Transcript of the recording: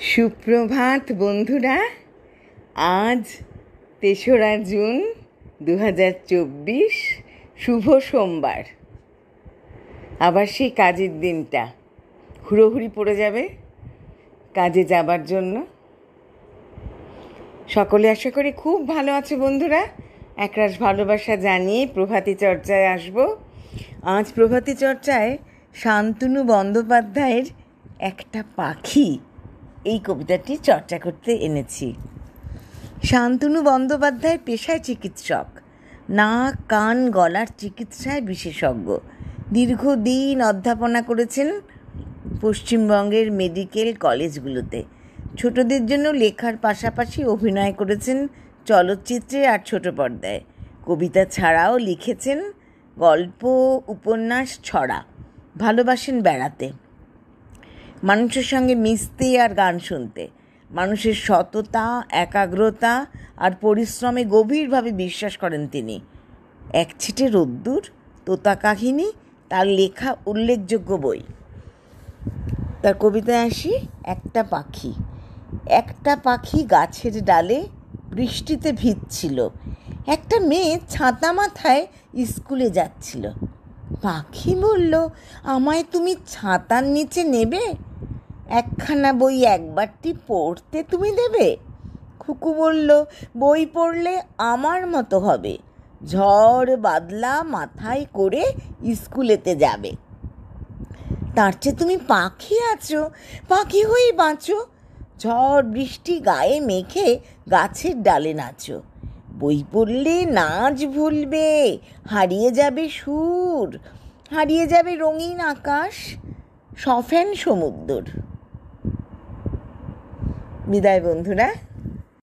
সুপ্রভাত বন্ধুরা। আজ ৩রা জুন ২০২৪, শুভ সোমবার। আবার সেই কাজের দিনটা হুড়োহুড়ি পড়ে যাবে কাজে যাবার জন্য। সকলে আশা করি খুব ভালো আছে বন্ধুরা। একরাশ ভালোবাসা জানিয়ে প্রভাতী চর্চায় আসব। আজ প্রভাতী চর্চায় শান্তনু বন্দ্যোপাধ্যায়ের একটা পাখি এই কবিতাটি চর্চা করতে এনেছি। শান্তনু বন্দ্যোপাধ্যায় পেশায় চিকিৎসক, নাক কান গলার চিকিৎসায় বিশেষজ্ঞ। দীর্ঘদিন অধ্যাপনা করেছেন পশ্চিমবঙ্গের মেডিকেল কলেজগুলোতে। ছোটদের জন্য লেখার পাশাপাশি অভিনয় করেছেন চলচ্চিত্রে আর ছোট পর্দায়। কবিতা ছাড়াও লিখেছেন গল্প, উপন্যাস, ছড়া। ভালোবাসেন বেড়াতে, মানুষের সঙ্গে মিশতে আর গান শুনতে। মানুষের সততা, একাগ্রতা আর পরিশ্রমে গভীরভাবে বিশ্বাস করেন তিনি। এক ছিটে রোদ্দুর, তোতা কাহিনী তার লেখা উল্লেখযোগ্য বই। তার কবিতায় আসি। একটা পাখি গাছের ডালে বৃষ্টিতে ভিজছিল। একটা মেয়ে ছাতা মাথায় স্কুলে যাচ্ছিল। পাখি বলল, আমায় তুমি ছাতার নিচে নেবে? একখানা বই একবারটি পড়তে তুমি দেবে? খুকু বলল, বই পড়লে আমার মতো হবে, ঝড় বাদলা মাথায় করে স্কুলেতে যাবে। তার চেয়ে তুমি পাখি আছো, পাখি হয়েই বাঁচো, ঝড় বৃষ্টি গায়ে মেখে গাছের ডালে নাচো। বই পড়লে নাচ ভুলবে, হারিয়ে যাবে সুর, হারিয়ে যাবে রঙিন আকাশ, সফেন সমুদ্র। বিদায় বন্ধুরা।